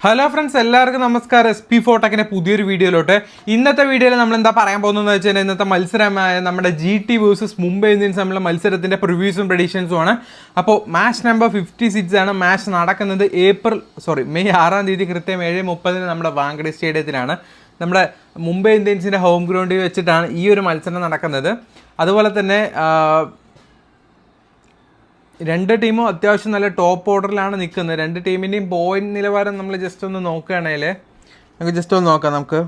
Hello friends, എല്ലാവർക്കും നമസ്കാരം. SP4ടെക്കിൻ്റെ പുതിയൊരു വീഡിയോയിലോട്ട്. ഇന്നത്തെ വീഡിയോയിൽ നമ്മൾ എന്താ പറയാൻ പോകുന്നതെന്ന് വെച്ചാൽ ഇന്നത്തെ മത്സരമായ നമ്മുടെ GT വേഴ്സസ് മുംബൈ ഇന്ത്യൻസ് തമ്മിലുള്ള മത്സരത്തിൻ്റെ പ്രിവ്യൂസും പ്രഡിക്ഷൻസും ആണ്. അപ്പോൾ മാച്ച് നമ്പർ 56 ആണ്. മാച്ച് നടക്കുന്നത് മെയ് 6-ാം തീയതി കൃത്യം 7:30 നമ്മുടെ വാങ്കഡെ സ്റ്റേഡിയത്തിലാണ്. നമ്മുടെ മുംബൈ ഇന്ത്യൻസിൻ്റെ ഹോം ഗ്രൗണ്ടിൽ വെച്ചിട്ടാണ് ഈ ഒരു മത്സരം നടക്കുന്നത്. അതുപോലെ തന്നെ രണ്ട് ടീമും അത്യാവശ്യം നല്ല ടോപ്പ് ഓർഡറിലാണ് നിൽക്കുന്നത്. രണ്ട് ടീമിൻ്റെയും പോയിന്റ് നിലവാരം നമ്മൾ ജസ്റ്റ് ഒന്ന് നോക്കുകയാണെങ്കിൽ നമുക്ക്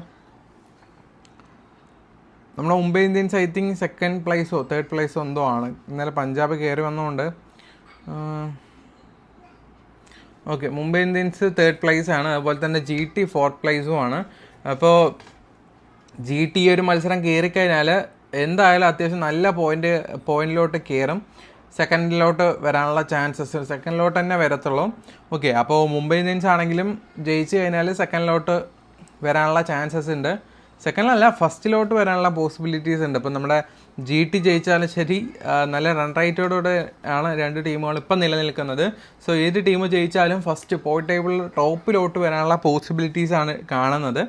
നമ്മുടെ Mumbai Indians I think second പ്ലേസോ തേർഡ് പ്ലേസോ എന്തോ ആണ്. ഇന്നലെ പഞ്ചാബ് കയറി വന്നുകൊണ്ട് okay, Mumbai Indians third place ആണ്. അതുപോലെ തന്നെ GT ഫോർത്ത് പ്ലേസും ആണ്. അപ്പോൾ GT ഒരു മത്സരം കയറിക്കഴിഞ്ഞാൽ എന്തായാലും അത്യാവശ്യം നല്ല പോയിന്റിലോട്ട് കയറും. സെക്കൻഡിലോട്ട് വരാനുള്ള ചാൻസസ് സെക്കൻഡിലോട്ട് തന്നെ വരത്തുള്ളൂ. ഓക്കെ, അപ്പോൾ മുംബൈ ഇന്ത്യൻസ് ആണെങ്കിലും ജയിച്ച് കഴിഞ്ഞാൽ സെക്കൻഡിലോട്ട് വരാനുള്ള ചാൻസസ് ഉണ്ട്. സെക്കൻഡിലല്ല, ഫസ്റ്റിലോട്ട് വരാനുള്ള പോസിബിലിറ്റീസ് ഉണ്ട്. ഇപ്പോൾ നമ്മുടെ GT ജയിച്ചാലും ശരി, നല്ല റൺ റേറ്റോടുകൂടെ ആണ് രണ്ട് ടീമുകൾ ഇപ്പം നിലനിൽക്കുന്നത്. സോ ഏത് ടീം ജയിച്ചാലും ഫസ്റ്റ് പോയിന്റ് ടേബിളിൽ ടോപ്പിലോട്ട് വരാനുള്ള പോസിബിലിറ്റീസാണ് കാണുന്നത്.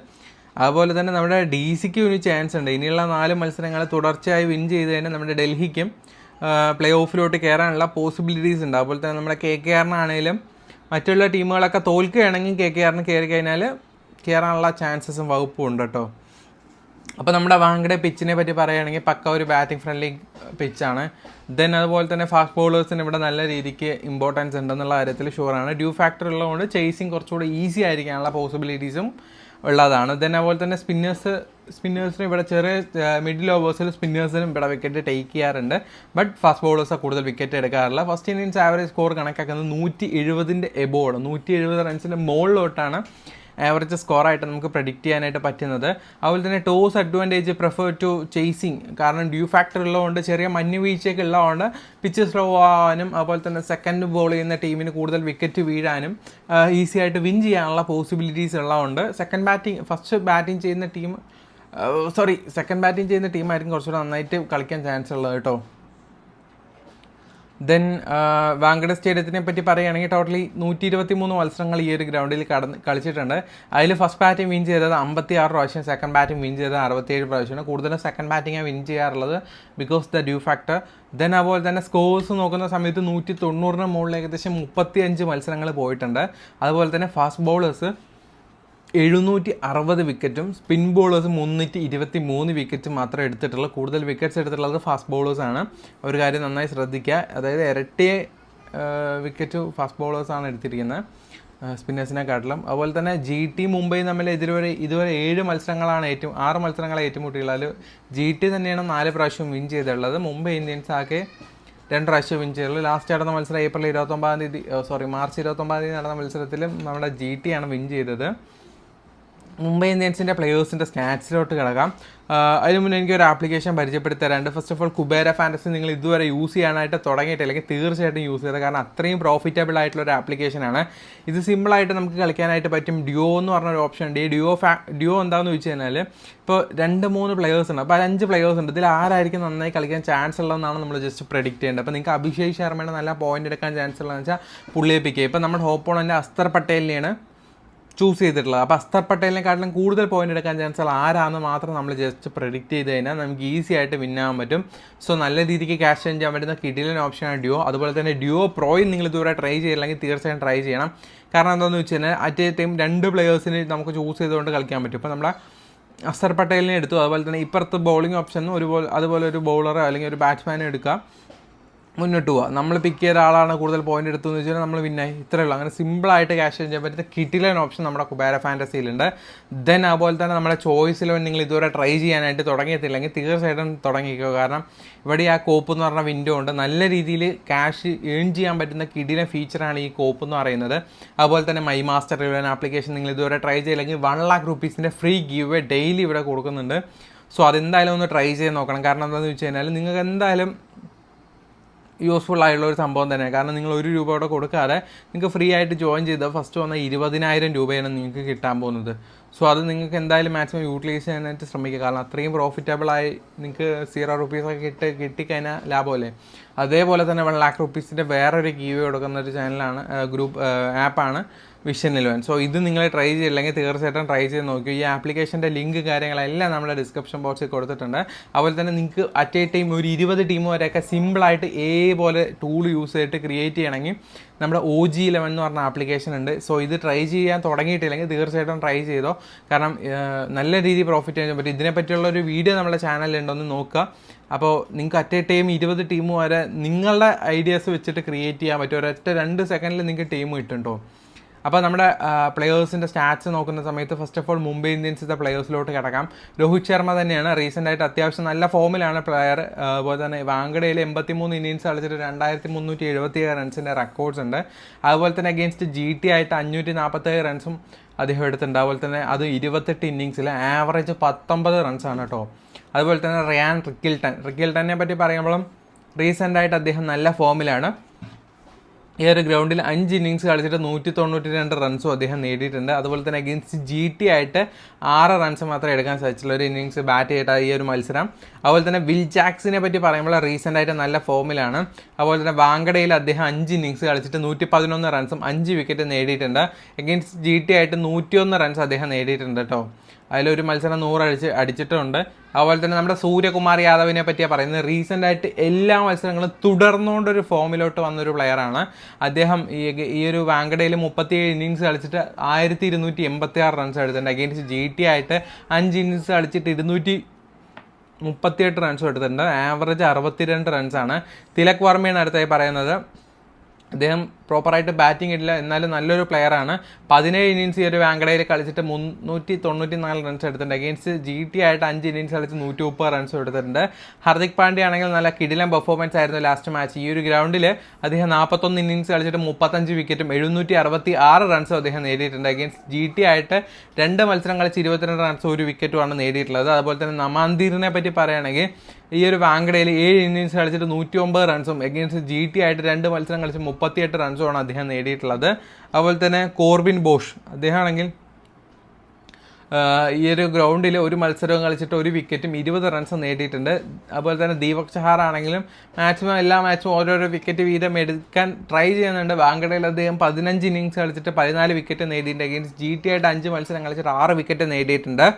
അതുപോലെ തന്നെ നമ്മുടെ DCക്ക് ഒരു ചാൻസ് ഉണ്ട്. ഇനിയുള്ള 4 മത്സരങ്ങൾ തുടർച്ചയായി വിൻ ചെയ്ത് തന്നെ നമ്മുടെ ഡൽഹിക്കും പ്ലേ ഓഫിലോട്ട് കയറാനുള്ള പോസിബിലിറ്റീസ് ഉണ്ട്. അതുപോലെ തന്നെ നമ്മുടെ KKR മറ്റുള്ള ടീമുകളൊക്കെ തോൽക്കുകയാണെങ്കിൽ KKR കയറി കഴിഞ്ഞാൽ കയറാനുള്ള ചാൻസസും വകുപ്പും ഉണ്ട് കേട്ടോ. അപ്പോൾ നമ്മുടെ വാങ്കഡെ പിച്ചിനെ പറ്റി പറയുകയാണെങ്കിൽ പക്ക ഒരു ബാറ്റിംഗ് ഫ്രണ്ട്ലി പിച്ചാണ്. ദെൻ അതുപോലെ തന്നെ ഫാസ്റ്റ് ബോളേഴ്സിന് ഇവിടെ നല്ല രീതിക്ക് ഇമ്പോർട്ടൻസ് ഉണ്ടെന്നുള്ള കാര്യത്തിൽ ഷുവറാണ്. ഡ്യൂ ഫാക്ടർ ഉള്ളതുകൊണ്ട് ചേസിങ് കുറച്ചുകൂടി ഈസി ആയിരിക്കാനുള്ള പോസിബിലിറ്റീസും ഉള്ളതാണ്. ദെൻ അതുപോലെ തന്നെ സ്പിന്നേഴ്സിന് ഇവിടെ ചെറിയ മിഡിൽ ഓവേഴ്സിൽ സ്പിന്നേഴ്സിനും ഇവിടെ വിക്കറ്റ് ടേക്ക് ചെയ്യാറുണ്ട്. ബട്ട് ഫാസ്റ്റ് ബോളേഴ്സാണ് കൂടുതൽ വിക്കറ്റ് എടുക്കാറില്ല. ഫസ്റ്റ് ഇന്നിങ്സ് ആവറേജ് സ്കോർ കണക്കാക്കുന്നത് 170 എബോവാണ്. 170 റൺസിൻ്റെ മുകളിലോട്ടാണ് ആവറേജ് സ്കോറായിട്ട് നമുക്ക് പ്രഡിക്റ്റ് ചെയ്യാനായിട്ട് പറ്റുന്നത്. അതുപോലെ തന്നെ toss advantage prefer to chasing, കാരണം ഡ്യൂ ഫാക്ടർ ഉള്ളതുകൊണ്ട് ചെറിയ മഞ്ഞ് വീഴ്ചയൊക്കെ ഉള്ളതുകൊണ്ട് പിച്ച് സ്ലോ ആവാനും അതുപോലെ തന്നെ സെക്കൻഡ് ബോൾ ചെയ്യുന്ന ടീമിന് കൂടുതൽ വിക്കറ്റ് വീഴാനും ഈസി ആയിട്ട് വിൻ ചെയ്യാനുള്ള പോസിബിലിറ്റീസ് ഉള്ളതുകൊണ്ട് സെക്കൻഡ് ബാറ്റിംഗ് ചെയ്യുന്ന ടീമായിരിക്കും കുറച്ചുകൂടെ നന്നായിട്ട് കളിക്കാൻ ചാൻസ് ഉള്ളത് കേട്ടോ. ദെൻ വാങ്കഡെ സ്റ്റേഡിയത്തിനെ പറ്റി പറയുകയാണെങ്കിൽ ടോട്ടലി 123 മത്സരങ്ങൾ ഈ ഒരു ഗ്രൗണ്ടിൽ കളിച്ചിട്ടുണ്ട്. അതിൽ ഫസ്റ്റ് ബാറ്റിംഗ് വിൻ ചെയ്തത് 56 പ്രാവശ്യം, സെക്കൻഡ് ബാറ്റിംഗ് വിൻ ചെയ്തത് 67 പ്രാവശ്യമാണ്. കൂടുതലും സെക്കൻഡ് ബാറ്റിംഗാണ് വിൻ ചെയ്യാറുള്ളത് because the due factor. Then അതുപോലെ തന്നെ സ്കോഴ്സ് നോക്കുന്ന സമയത്ത് 190 മുകളിൽ ഏകദേശം 35 മത്സരങ്ങൾ പോയിട്ടുണ്ട്. അതുപോലെ തന്നെ ഫാസ്റ്റ് ബോളേഴ്സ് 760 വിക്കറ്റും സ്പിൻ ബോളേഴ്സ് 323 വിക്കറ്റും മാത്രമേ എടുത്തിട്ടുള്ളൂ. കൂടുതൽ വിക്കറ്റ്സ് എടുത്തിട്ടുള്ളത് ഫാസ്റ്റ് ബോളേഴ്സാണ്. ഒരു കാര്യം നന്നായി ശ്രദ്ധിക്കുക, അതായത് ഇരട്ടിയെ വിക്കറ്റ് ഫാസ്റ്റ് ബോളേഴ്സാണ് എടുത്തിരിക്കുന്നത് സ്പിന്നേഴ്സിനെക്കാട്ടിലും. അതുപോലെ തന്നെ GT മുംബൈ തമ്മിൽ ഇതുവരെ 6 മത്സരങ്ങളാണ് 6 മത്സരങ്ങളെ ഏറ്റുമുട്ടിയുള്ളത്. GT തന്നെയാണ് 4 പ്രാവശ്യം വിൻ ചെയ്തിട്ടുള്ളത്. മുംബൈ ഇന്ത്യൻസ് ആകെ 2 പ്രാവശ്യം വിൻ ചെയ്തുള്ളൂ. ലാസ്റ്റ് നടന്ന മത്സരം മാർച്ച് 29 നടന്ന മത്സരത്തിലും നമ്മുടെ GT ആണ് വിൻ ചെയ്തത്. മുംബൈ ഇന്ത്യൻസിൻ്റെ പ്ലെയേഴ്സിൻ്റെ സ്റ്റാറ്റ്സിലോട്ട് കിടക്കാം. അതിന് മുന്നേ എനിക്കൊരു ആപ്ലിക്കേഷൻ പരിചയപ്പെടുത്തി തരാറുണ്ട്. First of all Kubera fantasy നിങ്ങൾ ഇതുവരെ യൂസ് ചെയ്യാനായിട്ട് തുടങ്ങിയിട്ടില്ലെങ്കിൽ തീർച്ചയായിട്ടും യൂസ് ചെയ്തത്, കാരണം അത്രയും പ്രോഫിറ്റബിൾ ആയിട്ടുള്ളൊരു ആപ്ലിക്കേഷനാണ്. ഇത് സിമ്പിളായിട്ട് നമുക്ക് കളിക്കാനായിട്ട് പറ്റും. ഡ്യുവോ എന്ന് പറഞ്ഞൊരു ഓപ്ഷൻ ഉണ്ട്. ഈ ഡ്യുവോ എന്താണെന്ന് ചോദിച്ചു കഴിഞ്ഞാൽ ഇപ്പോൾ 2-3 പ്ലെയേഴ്സ് ഉണ്ട്. അപ്പോൾ 5 പ്ലെയേഴ്സ് ഉണ്ട്. ഇതിൽ ആരായിരിക്കും നന്നായി കളിക്കാൻ ചാൻസ് ഉള്ളതെന്നാണ് നമ്മൾ ജസ്റ്റ് പ്രഡിക്റ്റ് ചെയ്യേണ്ടത്. അപ്പോൾ നിങ്ങൾക്ക് അഭിഷേക് ശർമ്മയുടെ നല്ല പോയിന്റ് എടുക്കാൻ ചാൻസ് ഉള്ളതെന്ന് വെച്ചാൽ പുള്ളിയെ പിക്ക് ചെയ്യും. ഇപ്പോൾ നമ്മുടെ ഓപ്പോണൻ്റ് അസ്തർ പട്ടേലിനെയാണ് ചൂസ് ചെയ്തിട്ടുള്ളത്. അപ്പോൾ അസ്തർ പട്ടേലിനെക്കാട്ടിലും കൂടുതൽ പോയിന്റ് എടുക്കാൻ ചാൻസ് ഉള്ള ആരാണെന്ന് മാത്രം നമ്മൾ ജസ്റ്റ് പ്രെഡിക്റ്റ് ചെയ്ത് കഴിഞ്ഞാൽ നമുക്ക് ഈസി ആയിട്ട് വിൻ ആകാൻ പറ്റും. സോ നല്ല രീതിക്ക് ക്യാഷ് ഏൺ ചെയ്യാൻ പറ്റുന്ന കിടിലൻ ഓപ്ഷനാണ് ഡ്യുവോ. അതുപോലെ തന്നെ ഡ്യുവോ പ്രോയും നിങ്ങൾ ഇതുവരെ ട്രൈ ചെയ്യില്ലെങ്കിൽ തീർച്ചയായും ട്രൈ ചെയ്യണം. കാരണം എന്താണെന്ന് വെച്ച് കഴിഞ്ഞാൽ അറ്റ് എ ടൈം 2 പ്ലെയേഴ്സിന് നമുക്ക് ചൂസ് ചെയ്തുകൊണ്ട് കളിക്കാൻ പറ്റും. ഇപ്പോൾ നമ്മുടെ അസ്തർ പട്ടേലിനെ എടുത്തു, അതുപോലെ തന്നെ ഇപ്പുറത്ത് ബൗളിംഗ് ഓപ്ഷനും അതുപോലെ ഒരു ബൗളറോ അല്ലെങ്കിൽ ഒരു ബാറ്റ്സ്മാനെ എടുക്കുക, മുന്നോട്ട് പോവുക. നമ്മൾ പിക്ക് ചെയ്ത ആളാണ് കൂടുതൽ പോയിന്റ് എടുത്തതെന്ന് വെച്ചാൽ നമ്മൾ വിന്നായി. ഇത്രയേ ഉള്ളൂ. അങ്ങനെ സിമ്പിളായിട്ട് ക്യാഷ് ചെയ്യാൻ പറ്റുന്ന കിടിലൻ ഓപ്ഷൻ നമ്മുടെ കുബേര ഫാൻറ്റസിയിലുണ്ട്. ദെൻ അതുപോലെ തന്നെ നമ്മുടെ ചോയ്സിൽ നിങ്ങൾ ഇതുവരെ ട്രൈ ചെയ്യാനായിട്ട് തുടങ്ങിയിട്ടില്ലെങ്കിൽ തീർച്ചയായിട്ടും തുടങ്ങിക്കോ. കാരണം ഇവിടെ ആ കോപ്പ് എന്ന് പറഞ്ഞ വിൻഡോ ഉണ്ട്. നല്ല രീതിയിൽ ക്യാഷ് ഏൺ ചെയ്യാൻ പറ്റുന്ന കിടിലൻ ഫീച്ചറാണ് ഈ കോപ്പ് എന്ന് പറയുന്നത്. അതുപോലെ തന്നെ മൈ മാസ്റ്റർ ആപ്ലിക്കേഷൻ നിങ്ങൾ ഇതുവരെ ട്രൈ ചെയ്യില്ലെങ്കിൽ 1 lakh rupees free give daily ഇവിടെ കൊടുക്കുന്നുണ്ട്. സോ അതെന്തായാലും ഒന്ന് ട്രൈ ചെയ്ത് നോക്കണം. കാരണം എന്താണെന്ന് വെച്ച് കഴിഞ്ഞാൽ നിങ്ങൾക്ക് എന്തായാലും യൂസ്ഫുൾ ആയിട്ടുള്ള ഒരു സംഭവം തന്നെയാണ്. കാരണം നിങ്ങൾ 1 രൂപ കൂടെ കൊടുക്കാതെ നിങ്ങൾക്ക് ഫ്രീ ആയിട്ട് ജോയിൻ ചെയ്താൽ ഫസ്റ്റ് വന്ന 20,000 രൂപയാണ് നിങ്ങൾക്ക് കിട്ടാൻ പോകുന്നത്. സോ അത് നിങ്ങൾക്ക് എന്തായാലും മാക്സിമം യൂട്ടിലൈസ് ചെയ്യാനായിട്ട് ശ്രമിക്കുക. കാരണം അത്രയും പ്രോഫിറ്റബിളായി നിങ്ങൾക്ക് 0 rupees കിട്ടിക്കഴിഞ്ഞാൽ ലാഭമല്ലേ. അതേപോലെ തന്നെ 1 lakh rupees വേറൊരു ഗീവ് കൊടുക്കുന്ന ഒരു ചാനലാണ്, ആപ്പാണ് വിഷൻ 11. സോ ഇത് നിങ്ങൾ ട്രൈ ചെയ്യില്ലെങ്കിൽ തീർച്ചയായിട്ടും ട്രൈ ചെയ്ത് നോക്കൂ. ഈ ആപ്ലിക്കേഷൻ്റെ ലിങ്ക് കാര്യങ്ങളെല്ലാം നമ്മുടെ ഡിസ്ക്രിപ്ഷൻ ബോക്സിൽ കൊടുത്തിട്ടുണ്ട്. അതുപോലെ തന്നെ നിങ്ങൾക്ക് അറ്റ് എ ടൈം ഒരു 20 ടീം വരെയൊക്കെ സിമ്പിളായിട്ട് പോലെ ടൂൾ യൂസ് ചെയ്തിട്ട് ക്രിയേറ്റ് ചെയ്യണമെങ്കിൽ നമ്മുടെ OG11 എന്ന് പറഞ്ഞ ആപ്ലിക്കേഷൻ ഉണ്ട്. സോ ഇത് ട്രൈ ചെയ്യാൻ തുടങ്ങിയിട്ടില്ലെങ്കിൽ തീർച്ചയായിട്ടും ട്രൈ ചെയ്തോ. കാരണം നല്ല രീതിയിൽ പ്രോഫിറ്റ് ചെയ്യാൻ പറ്റും. ഇതിനെപ്പറ്റിയുള്ള ഒരു വീഡിയോ നമ്മുടെ ചാനലിലുണ്ട്, ഒന്ന് നോക്കുക. അപ്പോൾ നിങ്ങൾക്ക് അറ്റ് എ ടൈം 20 ടീം വരെ നിങ്ങളുടെ ഐഡിയാസ് വെച്ചിട്ട് ക്രിയേറ്റ് ചെയ്യാൻ പറ്റും. ഒരൊറ്റ 2 സെക്കൻഡിൽ നിങ്ങൾക്ക് ടീം കിട്ടും. അപ്പോൾ നമ്മുടെ പ്ലെയേഴ്സിൻ്റെ സ്റ്റാറ്റ്സ് നോക്കുന്ന സമയത്ത് ഫസ്റ്റ് ഓഫ് ഓൾ മുംബൈ ഇന്ത്യൻസിൻ്റെ പ്ലെയേഴ്സിലോട്ട് കിടക്കാം. രോഹിത് ശർമ്മ തന്നെയാണ് റീസെൻ്റായിട്ട് അത്യാവശ്യം നല്ല ഫോമിലാണ് പ്ലെയർ. അതുപോലെ തന്നെ വാങ്കഡയിൽ 83 ഇന്നിങ്സ് കളിച്ചിട്ട് 2377 റൺസിൻ്റെ റെക്കോർഡ്സ് ഉണ്ട്. അതുപോലെ തന്നെ അഗെയിൻസ്റ്റ് GT ആയിട്ട് 547 റൺസും അദ്ദേഹം എടുത്തിട്ടുണ്ട്. അതുപോലെ തന്നെ അത് 28 ഇന്നിങ്സിൽ ആവറേജ് 19 റൺസാണ് കേട്ടോ. അതുപോലെ തന്നെ റിക്കിൽട്ടനെ പറ്റി പറയുമ്പോഴും റീസെൻ്റായിട്ട് അദ്ദേഹം നല്ല ഫോമിലാണ്. ഈ ഒരു ഗ്രൗണ്ടിൽ 5 ഇന്നിങ്സ് കളിച്ചിട്ട് 192 റൺസും അദ്ദേഹം നേടിയിട്ടുണ്ട്. അതുപോലെ തന്നെ അഗെയിൻസ്റ്റ് GT ആയിട്ട് 6 റൺസ് മാത്രമേ എടുക്കാൻ സാധിച്ചുള്ളൂ ഒരു ഇന്നിങ്സ് ബാറ്റ് ചെയ്തിട്ട് ഈ ഒരു മത്സരം. അതുപോലെ തന്നെ വിൽ ജാക്സിനെ പറ്റി പറയുമ്പോൾ റീസെൻ്റായിട്ട് നല്ല ഫോമിലാണ്. അതുപോലെ തന്നെ വാങ്കഡയിൽ അദ്ദേഹം 5 ഇന്നിങ്സ് കളിച്ചിട്ട് 111 റൺസും 5 വിക്കറ്റ് നേടിയിട്ടുണ്ട്. അഗെയിൻസ്റ്റ് GT ആയിട്ട് 101 റൺസ് അദ്ദേഹം നേടിയിട്ടുണ്ട് കേട്ടോ. അതിലൊരു മത്സരം 100 അടിച്ചിട്ടുണ്ട്. അതുപോലെ തന്നെ നമ്മുടെ സൂര്യകുമാർ യാദവിനെ പറ്റിയാണ് പറയുന്നത്. റീസെൻ്റായിട്ട് എല്ലാ മത്സരങ്ങളും തുടർന്നുകൊണ്ടൊരു ഫോമിലോട്ട് വന്നൊരു പ്ലെയറാണ് അദ്ദേഹം. ഈ ഒരു വാങ്കഡയിൽ 37 ഇന്നിങ്സ് കളിച്ചിട്ട് 1286 റൺസ് എടുത്തിട്ടുണ്ട്. അഗെയിൻസ്റ്റ് GT ആയിട്ട് 5 ഇന്നിങ്സ് കളിച്ചിട്ട് 238 റൺസും എടുത്തിട്ടുണ്ട്. ആവറേജ് 62 റൺസാണ്. തിലക് വർമ്മയാണ് അടുത്തായി പറയുന്നത്. അദ്ദേഹം പ്രോപ്പറായിട്ട് ബാറ്റിംഗ് ഇല്ല, എന്നാലും നല്ലൊരു പ്ലെയറാണ്. 17 ഇന്നിങ്സ് ഈ ഒരു വാങ്കഡയിൽ കളിച്ചിട്ട് 394 റൺസ് എടുത്തിട്ടുണ്ട്. അഗെയിൻസ്റ്റ് GT ആയിട്ട് 5 ഇന്നിങ്സ് കളിച്ച് 130 റൺസ് എടുത്തിട്ടുണ്ട്. ഹർദിക് പാണ്ഡ്യ ആണെങ്കിൽ നല്ല കിടിലൻ പെർഫോമൻസ് ആയിരുന്നു ലാസ്റ്റ് മാച്ച്. ഈ ഒരു ഗ്രൗണ്ടിൽ അദ്ദേഹം 41 ഇന്നിങ്സ് കളിച്ചിട്ട് 35 വിക്കറ്റും 766 റൺസും അദ്ദേഹം നേടിയിട്ടുണ്ട്. അഗെയിൻസ്റ്റ് GT ആയിട്ട് 2 മത്സരം കളിച്ച് 22 റൺസും 1 വിക്കറ്റുമാണ് നേടിയിട്ടുള്ളത്. അതുപോലെ തന്നെ നമാന്തീറിനെ പറ്റി പറയുകയാണെങ്കിൽ ഈ ഒരു വാങ്കഡയിൽ 7 ഇന്നിങ്സ് കളിച്ചിട്ട് 109 റൺസും അഗെയിൻസ്റ്റ് GT ആയിട്ട് 2 മത്സരം കളിച്ച് 38 റൺസുമാണ് അദ്ദേഹം നേടിയിട്ടുള്ളത്. അതുപോലെ തന്നെ കോർബിൻ ബോഷ് അദ്ദേഹമാണെങ്കിൽ ഈ ഒരു ഗ്രൗണ്ടിൽ ഒരു മത്സരവും കളിച്ചിട്ട് 1 വിക്കറ്റും 20 റൺസും നേടിയിട്ടുണ്ട്. അതുപോലെ തന്നെ ദീപക് ചഹാർ ആണെങ്കിലും മാക്സിമം എല്ലാ മാച്ചും ഓരോരോ വിക്കറ്റ് വീതം എടുക്കാൻ ട്രൈ ചെയ്യുന്നുണ്ട്. വാങ്കഡയിൽ അദ്ദേഹം 15 ഇന്നിങ്സ് കളിച്ചിട്ട് 14 വിക്കറ്റ് നേടിയിട്ടുണ്ട്. അഗെയിൻസ്റ്റ് GT ആയിട്ട് 5 മത്സരം കളിച്ചിട്ട് 6 വിക്കറ്റ് നേടിയിട്ടുണ്ട്.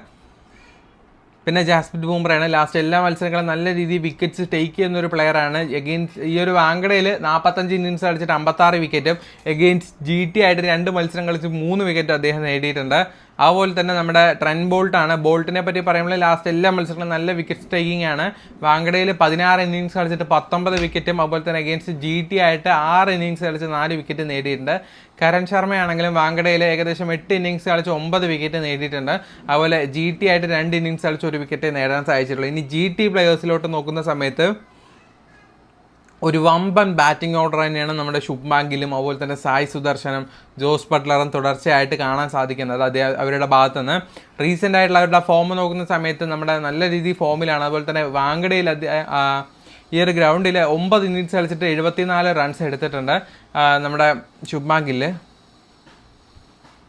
പിന്നെ ജാസ്പ്രീത് ബുംറയാണ് ലാസ്റ്റ് എല്ലാ മത്സരങ്ങളും നല്ല രീതിയിൽ വിക്കറ്റ്സ് ടേക്ക് ചെയ്യുന്ന ഒരു പ്ലെയറാണ്. എഗെയിൻസ്റ്റ് ഈ ഒരു വാങ്കഡയിൽ 45 ഇന്നിങ്സ് കളിച്ചിട്ട് 56 വിക്കറ്റും അഗെയിൻസ്റ്റ് GT ആയിട്ട് 2 മത്സരം കളിച്ച് 3 വിക്കറ്റും അദ്ദേഹം നേടിയിട്ടുണ്ട്. അതുപോലെ തന്നെ നമ്മുടെ ട്രെന്റ് ബോൾട്ടാണ്. ബോൾട്ടിനെ പറ്റി പറയുമ്പോൾ ലാസ്റ്റ് എല്ലാ മത്സരങ്ങളും നല്ല വിക്കറ്റ് ടേക്കിംഗ് ആണ്. വാങ്കഡയിൽ 16 ഇന്നിങ്സ് കളിച്ചിട്ട് 19 വിക്കറ്റും അതുപോലെ തന്നെ അഗെയിൻസ്റ്റ് GT ആയിട്ട് 6 ഇന്നിങ്സ് കളിച്ച് 4 വിക്കറ്റ് നേടിയിട്ടുണ്ട്. കരൺ ശർമ്മയാണെങ്കിലും വാങ്കഡയിൽ ഏകദേശം 8 ഇന്നിങ്സ് കളിച്ച് 9 വിക്കറ്റ് നേടിയിട്ടുണ്ട്. അതുപോലെ GT ആയിട്ട് 2 ഇന്നിങ്സ് കളിച്ച് 1 വിക്കറ്റ് നേടാൻ സാധിച്ചിട്ടുള്ളൂ. ഇനി GT പ്ലെയേഴ്സിലോട്ട് നോക്കുന്ന സമയത്ത് ഒരു വമ്പൻ ബാറ്റിംഗ് ഓർഡർ തന്നെയാണ് നമ്മുടെ ശുഭ്മാൻ ഗില്ലും അതുപോലെ തന്നെ സായ് സുദർശനും ജോസ് ബട്ട്ലറും തുടർച്ചയായിട്ട് കാണാൻ സാധിക്കുന്നത് അവരുടെ ഭാഗത്തു നിന്ന്. റീസെൻ്റ് ആയിട്ടുള്ള അവരുടെ ഫോം നോക്കുന്ന സമയത്ത് നമ്മുടെ നല്ല രീതിയിൽ ഫോമിലാണ്. അതുപോലെ തന്നെ വാങ്കഡയിൽ ഈ ഒരു ഗ്രൗണ്ടിൽ 9 ഇന്നിങ്സ് കളിച്ചിട്ട് 74 റൺസ് എടുത്തിട്ടുണ്ട് നമ്മുടെ ശുഭ്മാൻ ഗില്ല്.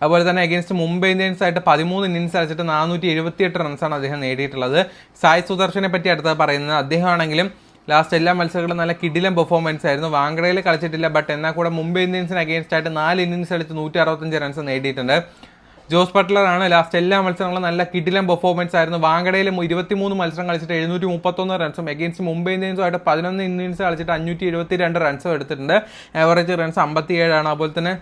അതുപോലെ തന്നെ അഗെയിൻസ്റ്റ് മുംബൈ ഇന്ത്യൻസ് ആയിട്ട് 13 ഇന്നിങ്സ് കളിച്ചിട്ട് 478 റൺസാണ് അദ്ദേഹം നേടിയിട്ടുള്ളത്. സായ് സുദർശനെ പറ്റി അടുത്ത പറയുന്നത് അദ്ദേഹമാണെങ്കിലും ലാസ്റ്റ് എല്ലാ മത്സരങ്ങളും നല്ല കിടിലൻ പെർഫോമൻസ് ആയിരുന്നു. വാങ്കഡയിൽ കളിച്ചിട്ടില്ല, ബട്ട് എന്നാൽ കൂടെ മുംബൈ ഇന്ത്യൻസിന് അഗെയിൻസ്റ്റ് ആയിട്ട് 4 ഇന്നിങ്സ് കളിച്ച് 165 റൺസ് നേടിയിട്ടുണ്ട്. ജോസ് ബട്ട്ലറാണ് ലാസ്റ്റ് എല്ലാ മത്സരങ്ങളും നല്ല കിടിലൻ പെർഫോമൻസ് ആയിരുന്നു. വാങ്കഡയിൽ 23 മത്സരം കളിച്ചിട്ട് 731 റൺസും അഗെയിൻസ്റ്റ് മുംബൈ ഇന്ത്യൻസുമായിട്ട് 11 ഇന്നിങ്സ് കളിച്ചിട്ട് 572 റൺസും എടുത്തിട്ടുണ്ട്. ആവറേജ് റൺസ് 57 ആണ്. അതുപോലെ തന്നെ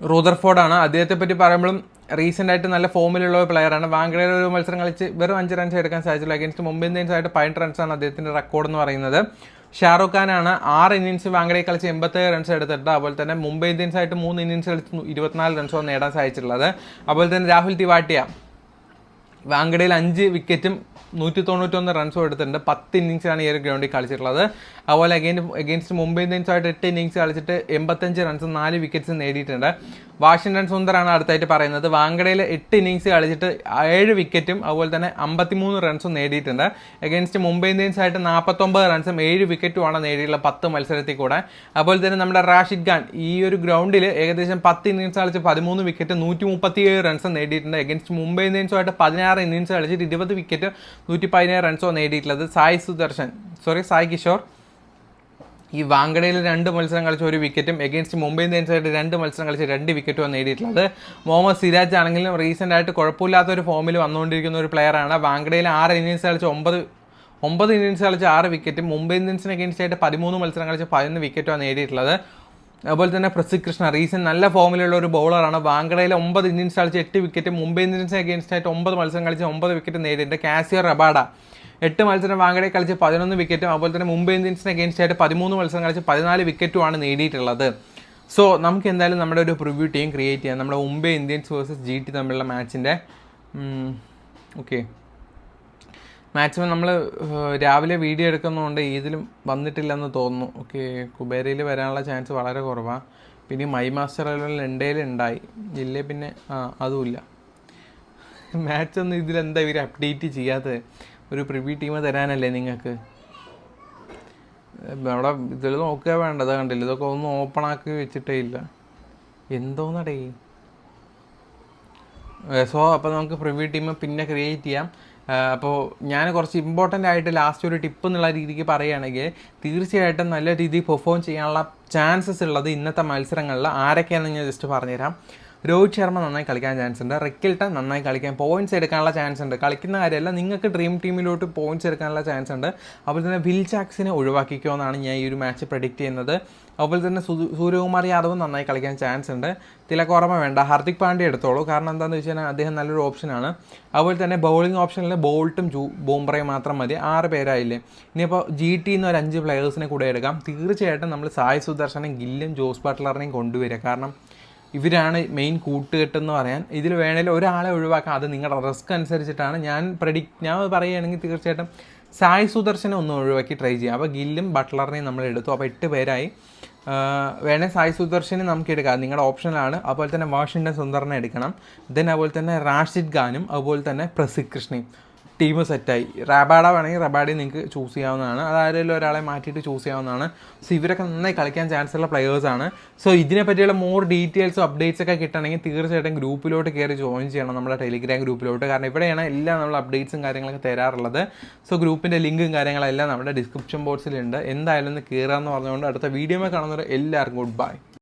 റൂദർഫോർഡാണ്. അദ്ദേഹത്തെ പറ്റി പറയുമ്പോഴും റീസെൻ്റ് ആയിട്ട് നല്ല ഫോമിലുള്ള ഒരു പ്ലെയറാണ്. വാങ്കഡയിൽ ഒരു മത്സരം കളിച്ച് വെറും 5 റൺസ് എടുക്കാൻ സാധിച്ചുള്ളൂ. അഗെയിൻസ്റ്റ് മുംബൈ ഇന്ത്യൻസ് ആയിട്ട് 18 റൺസാണ് അദ്ദേഹത്തിൻ്റെ റെക്കോർഡ് എന്ന് പറയുന്നത്. ഷാറുഖ് ഖാനാണ് 6 ഇന്നിങ്സ് വാങ്കഡയിൽ കളിച്ച് 87 റൺസ് എടുത്തിട്ട്. അതുപോലെ തന്നെ മുംബൈ ഇന്ത്യൻസ് ആയിട്ട് 3 ഇന്നിങ്സ് കളിച്ച് 24 റൺസോ നേടാൻ സാധിച്ചിട്ടുള്ളത്. അതുപോലെ തന്നെ രാഹുൽ തിവാട്ടിയ വാങ്കഡയിൽ 5 വിക്കറ്റും 191 റൺസും എടുത്തിട്ടുണ്ട്. 10 ഇന്നിങ്സാണ് ഈ ഒരു ഗ്രൗണ്ടിൽ കളിച്ചിട്ടുള്ളത്. അതുപോലെ അഗെയിൻസ്റ്റ് മുംബൈ ഇന്ത്യൻസുമായിട്ട് 8 ഇന്നിങ്സ് കളിച്ചിട്ട് 85 റൺസും 4 വിക്കറ്റ്സും നേടിയിട്ടുണ്ട്. വാഷിംഗ്ടൺ സുന്ദറാണ് അടുത്തായിട്ട് പറയുന്നത്. വാങ്കഡയിൽ 8 ഇന്നിങ്സ് കളിച്ചിട്ട് 7 വിക്കറ്റും അതുപോലെ തന്നെ 53 റൺസും നേടിയിട്ടുണ്ട്. അഗെയിൻസ്റ്റ് മുംബൈ ഇന്ത്യൻസായിട്ട് 49 റൺസും 7 വിക്കറ്റുമാണ് നേടിയിട്ടുള്ള 10 മത്സരത്തിൽ കൂടെ. അതുപോലെ തന്നെ നമ്മുടെ റാഷിദ് ഖാൻ ഈ ഒരു ഗ്രൗണ്ടിൽ ഏകദേശം 10 ഇന്നിങ്സ് കളിച്ച് 13 വിക്കറ്റ് 137 റൺസ് നേടിയിട്ടുണ്ട്. അഗെയിൻസ്റ്റ് മുംബൈ ഇന്ത്യൻസുമായിട്ട് 16 ഇന്നിങ്സ് കളിച്ചിട്ട് 20 വിക്കറ്റ് 117 റൺസോ നേടിയിട്ടുള്ളത്. സായ് കിഷോർ ഈ വാങ്കഡയിൽ 2 മത്സരം കളിച്ച 1 വിക്കറ്റും എഗെയിൻസ്റ്റ് മുംബൈ ഇന്ത്യൻസായിട്ട് 2 മത്സരം കളിച്ച് 2 വിക്കറ്റുമാണ് നേടിയിട്ടുള്ളത്. മുഹമ്മദ് സിരാജ് ആണെങ്കിലും റീസെൻ്റ് ആയിട്ട് കുഴപ്പമില്ലാത്ത ഒരു ഫോമിൽ വന്നുകൊണ്ടിരിക്കുന്ന ഒരു പ്ലെയറാണ്. വാങ്കഡയിൽ 6 ഇന്നിങ്സ് കളിച്ച് 9 ഇന്നിങ്സ് കളിച്ച് 6 വിക്കറ്റും മുംബൈ ഇന്ത്യൻസിന് എഗെയിൻസ്റ്റ് ആയിട്ട് 13 മത്സരം കളിച്ച് 11 വിക്കറ്റുമാണ് നേടിയിട്ടുള്ളത്. അതുപോലെ തന്നെ പ്രസിദ്ധ് കൃഷ്ണ റീസെൻ്റ് നല്ല ഫോമിലുള്ള ഒരു ബൗളറാണ്. വാങ്കഡയിൽ 9 ഇന്നിങ്സ് കളിച്ച് 8 വിക്കറ്റും മുംബൈ ഇന്ത്യൻസിന് എഗെയിൻസ്റ്റ് ആയിട്ട് 9 മത്സരം കളിച്ച് 9 വിക്കറ്റ് നേടിയിട്ടുണ്ട്. കാസിയോ റബാഡ 8 മത്സരം വാങ്കഡയിൽ കളിച്ച് 11 വിക്കറ്റും അതുപോലെ തന്നെ മുംബൈ ഇന്ത്യൻസിന് എഗെയിൻസ്റ്റ് ആയിട്ട് 13 മത്സരം കളിച്ച് 14 വിക്കറ്റുമാണ് നേടിയിട്ടുള്ളത്. സോ നമുക്ക് എന്തായാലും നമ്മുടെ ഒരു പ്രിവ്യൂ ടീം ക്രിയേറ്റ് ചെയ്യാം, നമ്മുടെ മുംബൈ ഇന്ത്യൻസ് വേഴ്സസ് GT തമ്മിലുള്ള മാച്ചിൻ്റെ. ഓക്കെ, മാക്സിമം നമ്മൾ രാവിലെ വീഡിയോ എടുക്കുന്നതുകൊണ്ട് ഇതിലും വന്നിട്ടില്ലെന്ന് തോന്നുന്നു. ഓക്കെ, കുബേരയിൽ വരാനുള്ള ചാൻസ് വളരെ കുറവാണ്. പിന്നെ മൈ മാസ്റ്റർ ലണ്ടയിൽ ഉണ്ടായി ഇല്ലേ, പിന്നെ അതുമില്ല. മാച്ചൊന്നും ഇതിലെന്താ ഇവർ അപ്ഡേറ്റ് ചെയ്യാത്തത്? ഒരു പ്രിവ്യൂ ടീം തരാനല്ലേ നിങ്ങൾക്ക്? അവിടെ ഇതിൽ നോക്കുക വേണ്ടത്, കണ്ടില്ല, ഇതൊക്കെ ഒന്നും ഓപ്പൺ ആക്കി വെച്ചിട്ടേ ഇല്ല. എന്തോന്നടേ. സോ അപ്പോൾ നമുക്ക് പ്രിവ്യൂ ടീം പിന്നെ ക്രിയേറ്റ് ചെയ്യാം. അപ്പോൾ ഞാൻ കുറച്ച് ഇമ്പോർട്ടൻ്റ് ആയിട്ട് ലാസ്റ്റ് ഒരു ടിപ്പ് എന്നുള്ള രീതിക്ക് പറയുകയാണെങ്കിൽ, തീർച്ചയായിട്ടും നല്ല രീതിയിൽ പെർഫോം ചെയ്യാനുള്ള ചാൻസസ് ഉള്ളത് ഇന്നത്തെ മത്സരങ്ങളിൽ ആരൊക്കെയാണെന്ന് ഞാൻ ജസ്റ്റ് പറഞ്ഞുതരാം. രോഹിത് ശർമ്മ നന്നായി കളിക്കാൻ ചാൻസ് ഉണ്ട്. റിക്കിൾട്ടൺ നന്നായി കളിക്കാൻ, പോയിന്റ്സ് എടുക്കാനുള്ള ചാൻസ് ഉണ്ട്. കളിക്കുന്ന കാര്യമല്ല, നിങ്ങൾക്ക് ഡ്രീം ടീമിലോട്ട് പോയിന്റ്സ് എടുക്കാനുള്ള ചാൻസ് ഉണ്ട്. അതുപോലെ തന്നെ വിൽ ജാക്സിനെ ഒഴിവാക്കിക്കുമെന്നാണ് ഞാൻ ഈ ഒരു മാച്ച് പ്രെഡിക്റ്റ് ചെയ്യുന്നത്. അതുപോലെ തന്നെ സൂര്യകുമാർ യാദവ് നന്നായി കളിക്കാൻ ചാൻസ് ഉണ്ട്. തിലക് വർമ്മ വേണ്ട, ഹാർദിക് പാണ്ഡ്യ എടുത്തോളൂ. കാരണം എന്താണെന്ന് വെച്ച് കഴിഞ്ഞാൽ അദ്ദേഹം നല്ലൊരു ഓപ്ഷനാണ്. അതുപോലെ തന്നെ ബൗളിംഗ് ഓപ്ഷനിൽ ബോൾട്ടും ബൂംറയും മാത്രം മതി. 6 പേരായില്ലേ. ഇനിയിപ്പോൾ GT ഒരു 5 പ്ലെയേഴ്സിനെ കൂടെ എടുക്കാം. തീർച്ചയായിട്ടും നമ്മൾ സായ് സുദർശനും ഗില്ലും ജോസ് ബട്ട്ലറിനെയും കൊണ്ടുവരിക. കാരണം ഇവരാണ് മെയിൻ കൂട്ടുകെട്ടെന്ന് പറയാൻ. ഇതിൽ വേണമെങ്കിൽ ഒരാളെ ഒഴിവാക്കാം, അത് നിങ്ങളുടെ റിസ്ക് അനുസരിച്ചിട്ടാണ്. ഞാൻ പറയുകയാണെങ്കിൽ തീർച്ചയായിട്ടും സായ് സുദർശനെ ഒന്ന് ഒഴിവാക്കി ട്രൈ ചെയ്യാം. അപ്പോൾ ഗില്ലും ബട്ട്ലറിനെയും നമ്മൾ എടുത്തു. അപ്പോൾ 8 പേരായി. വേണേൽ സായ് സുദർശനെ നമുക്ക് എടുക്കാം, നിങ്ങളുടെ ഓപ്ഷനിലാണ്. അതുപോലെ തന്നെ വാഷിംഗ്ടൺ സുന്ദറിനെ എടുക്കണം. അതുപോലെ തന്നെ റാഷിദ് ഖാനും അതുപോലെ തന്നെ പ്രസിദ്ധ് കൃഷ്ണയും ടീം സെറ്റായി. റബാഡ വേണമെങ്കിൽ റബാഡി നിങ്ങൾക്ക് ചൂസ് ചെയ്യാവുന്നതാണ്. അതാരെങ്കിലും ഒരാളെ മാറ്റിയിട്ട് ചൂസ് ചെയ്യാവുന്നതാണ്. സോ ഇവരൊക്കെ നന്നായി കളിക്കാൻ ചാൻസ് ഉള്ള പ്ലെയേഴ്സാണ്. സോ ഇതിനെ പറ്റിയുള്ള മോർ ഡീറ്റെയിൽസും അപ്ഡേറ്റ്സ് ഒക്കെ കിട്ടണമെങ്കിൽ തീർച്ചയായിട്ടും ഗ്രൂപ്പിലോട്ട് കയറി ജോയിൻ ചെയ്യണം, നമ്മുടെ ടെലിഗ്രാം ഗ്രൂപ്പിലോട്ട്. കാരണം ഇവിടെയാണ് എല്ലാം നമ്മൾ അപ്ഡേറ്റ്സും കാര്യങ്ങളൊക്കെ തരാറുള്ളത്. സോ ഗ്രൂപ്പിൻ്റെ ലിങ്കും കാര്യങ്ങളെല്ലാം നമ്മുടെ ഡിസ്ക്രിപ്ഷൻ ബോക്സിലുണ്ട്. എന്തായാലും ഒന്ന് കയറാമെന്ന് പറഞ്ഞുകൊണ്ട് അടുത്ത വീഡിയോ കാണുന്നവർ എല്ലാവർക്കും ഗുഡ് ബൈ.